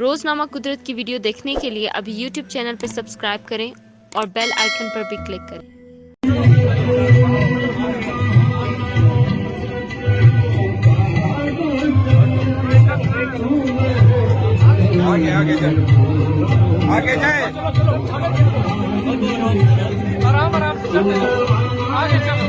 रोज़नामा कुदरत की वीडियो देखने के लिए अभी यूट्यूब चैनल पर सब्सक्राइब करें और बेल आइकन पर भी क्लिक करें। आगे जाए, आगे जाए, आराम आराम से आगे चलो,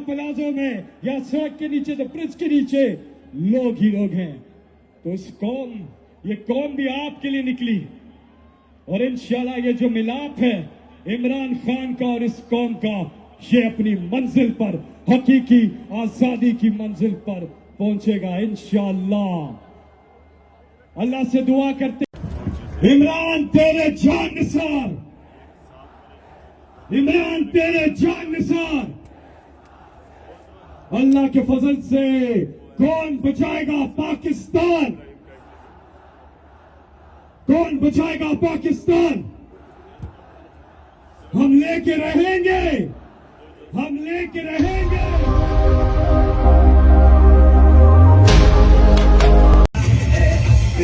प्लाजो में या सड़क के नीचे तो ब्रिज के नीचे लोग ही लोग हैं। तो इस कौम, ये कौम भी आपके लिए निकली और इंशाल्लाह ये जो मिलाप है इमरान खान का और इस कौम का, ये अपनी मंजिल पर, हकीकी आजादी की मंजिल पर पहुंचेगा इंशाल्लाह। अल्लाह से दुआ करते, इमरान तेरे जान निसार, इमरान तेरे जान निसार। अल्लाह के फजल से कौन बचाएगा पाकिस्तान, कौन बचाएगा पाकिस्तान? हम लेके रहेंगे, हम लेके रहेंगे।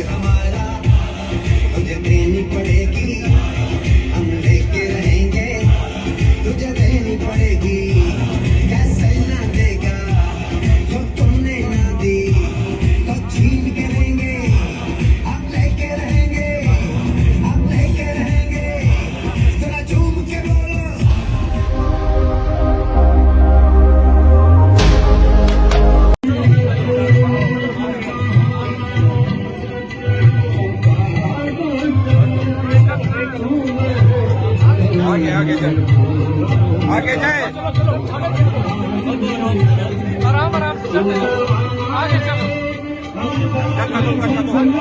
हमारा तुझे देनी पड़ेगी, हम लेके रहेंगे, तुझे देनी पड़ेगी। कैसे ना देगा जो तुमने ना दी, तो छीन के रहेंगे, हम लेके रहेंगे, हम लेके रहेंगे। जरा झूम के बोलो। आगे जाए, आगे जाए, आराम आराम से आगे चलो, इमरान खान को